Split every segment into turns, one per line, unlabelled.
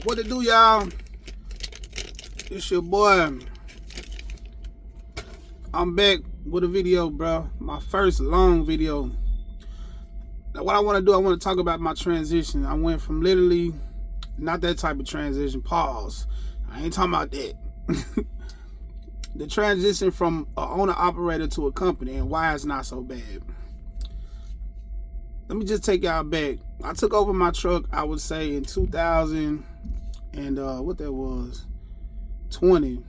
What to do, y'all? It's your boy. I'm back with a video, bro. My first long video. Now, what I want to do, I want to talk about my transition. I went from literally not that type of transition. Pause. I ain't talking about that. The transition from an owner-operator to a company and why it's not so bad. Let me just take y'all back. I took over my truck, I would say, in 2000 and what that was, 20,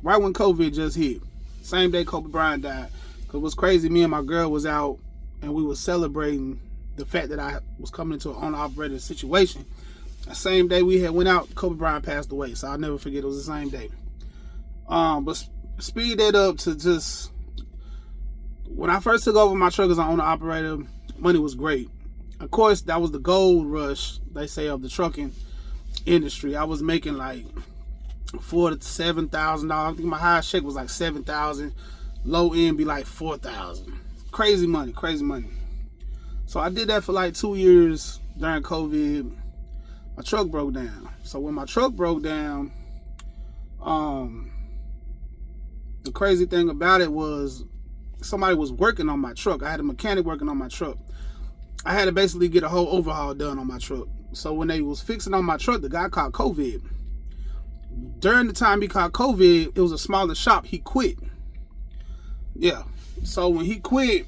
right when COVID just hit. Same day Kobe Bryant died. Cause what's crazy, me and my girl was out and we were celebrating the fact that I was coming into an owner-operator situation. The same day we had went out, Kobe Bryant passed away. So I'll never forget, it was the same day. But speed that up to just, when I first took over my truck as an owner-operator, money was great. Of course, that was the gold rush, they say, of the trucking industry. I was making like $4,000 to $7,000. I think my highest check was like $7,000. Low end be like $4,000. Crazy money, crazy money. So I did that for like 2 years during COVID. My truck broke down. So when my truck broke down, the crazy thing about it was somebody was working on my truck. I had a mechanic working on my truck. I had to basically get a whole overhaul done on my truck. So when they was fixing on my truck, the guy caught COVID. During the time he caught COVID, it was a smaller shop. He quit. Yeah. So when he quit,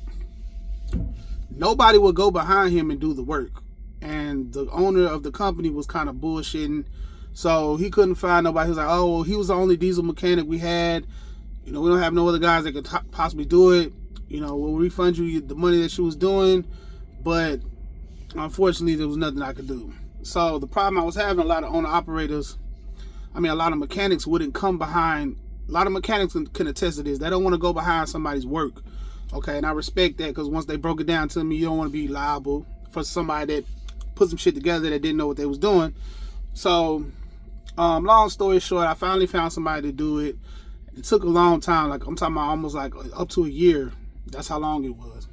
nobody would go behind him and do the work. And the owner of the company was kind of bullshitting. So he couldn't find nobody. He was like, oh, well, he was the only diesel mechanic we had. You know, we don't have no other guys that could possibly do it. You know, we'll refund you the money that you was doing. But unfortunately, there was nothing I could do. So the problem I was having, a lot of owner-operators, a lot of mechanics wouldn't come behind. A lot of mechanics can attest to this. They don't want to go behind somebody's work. Okay, and I respect that, because once they broke it down to me, you don't want to be liable for somebody that put some shit together that didn't know what they was doing. So, long story short, I finally found somebody to do it. It took a long time. Like, I'm talking about almost like up to a year. That's how long it was.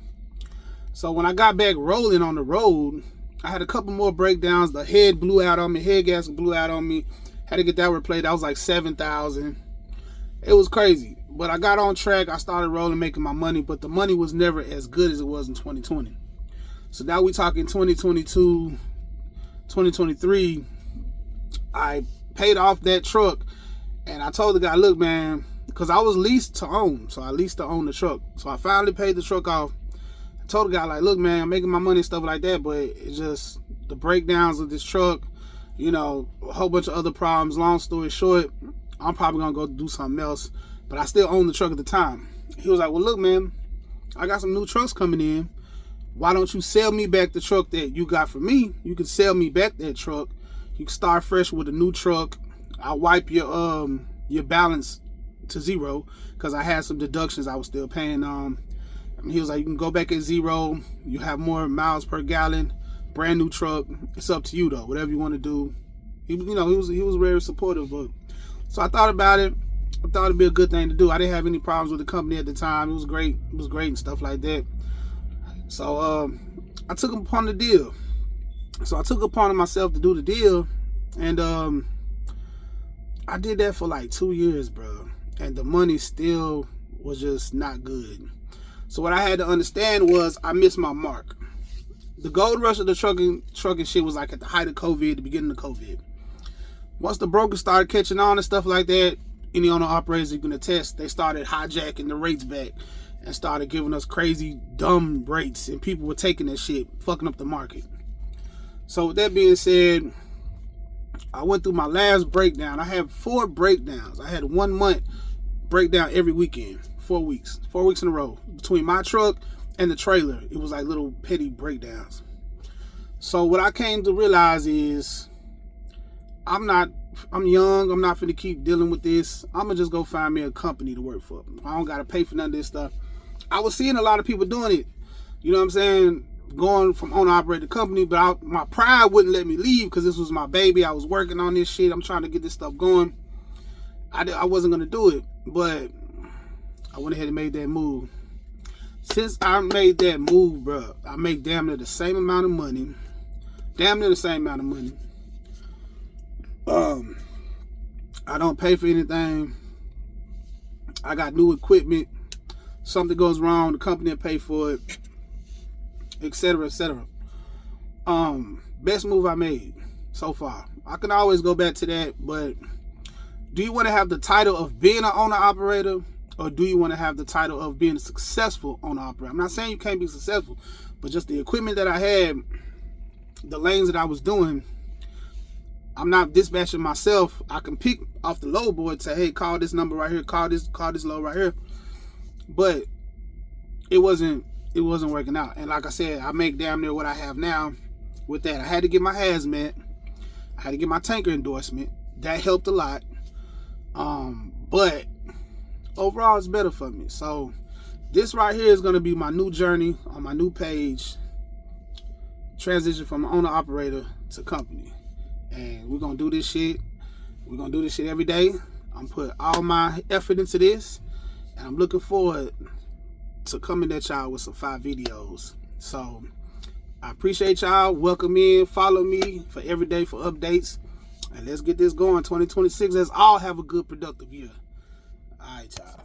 So when I got back rolling on the road, I had a couple more breakdowns. The head blew out on me. Head gasket blew out on me. Had to get that replaced. That was like $7,000. It was crazy. But I got on track. I started rolling, making my money. But the money was never as good as it was in 2020. So now we talking 2022, 2023. I paid off that truck. And I told the guy, look, man, because I was leased to own. So I leased to own the truck. So I finally paid the truck off. I told the guy, like, look, man, I'm making my money and stuff like that, but it's just the breakdowns of this truck, you know, a whole bunch of other problems. Long story short, I'm probably going to go do something else, but I still own the truck at the time. He was like, well, look, man, I got some new trucks coming in. Why don't you sell me back the truck that you got from me? You can sell me back that truck. You can start fresh with a new truck. I'll wipe your balance to zero, because I had some deductions I was still paying. He was like, you can go back at zero. You have more miles per gallon. Brand new truck. It's up to you though. Whatever you want to do. He was very supportive. But so I thought about it. I thought it'd be a good thing to do. I didn't have any problems with the company at the time. It was great. It was great and stuff like that. So I took upon the deal. So I took upon myself to do the deal, and I did that for like 2 years, bro. And the money still was just not good. So what I had to understand was I missed my mark. The gold rush of the trucking shit was like at the height of COVID, the beginning of COVID. Once the brokers started catching on and stuff like that, any owner operators you can attest, they started hijacking the rates back and started giving us crazy, dumb rates, and people were taking that shit, fucking up the market. So with that being said, I went through my last breakdown. I had 4 breakdowns. I had 1 month breakdown every weekend. 4 weeks in a row between my truck and the trailer. It was like little petty breakdowns. So what I came to realize is I'm young. I'm not finna keep dealing with this. I'm gonna just go find me a company to work for. I don't gotta pay for none of this stuff. I was seeing a lot of people doing it. You know what I'm saying? Going from owner operated company, but my pride wouldn't let me leave because this was my baby. I was working on this shit. I'm trying to get this stuff going. I wasn't gonna do it, but I went ahead and made that move. Since I made that move, bro, I make damn near the same amount of money. I don't pay for anything. I got new equipment. Something goes wrong, the company will pay for it, etc., etc. Best move I made so far. I can always go back to that, but do you want to have the title of being an owner-operator, or do you want to have the title of being a successful owner-operator? I'm not saying you can't be successful, but just the equipment that I had, the lanes that I was doing, I'm not dispatching myself. I can pick off the load board and say, hey, call this number right here, call this load right here. But it wasn't working out. And like I said, I make damn near what I have now with that. I had to get my hazmat. I had to get my tanker endorsement. That helped a lot. But overall, it's better for me. So this right here is going to be my new journey on my new page. Transition from owner-operator to company. And we're going to do this shit. We're going to do this shit every day. I'm putting all my effort into this. And I'm looking forward to coming at y'all with some 5 videos. So I appreciate y'all. Welcome in. Follow me for every day for updates. And let's get this going. 2026. Let's all have a good, productive year. All right, y'all.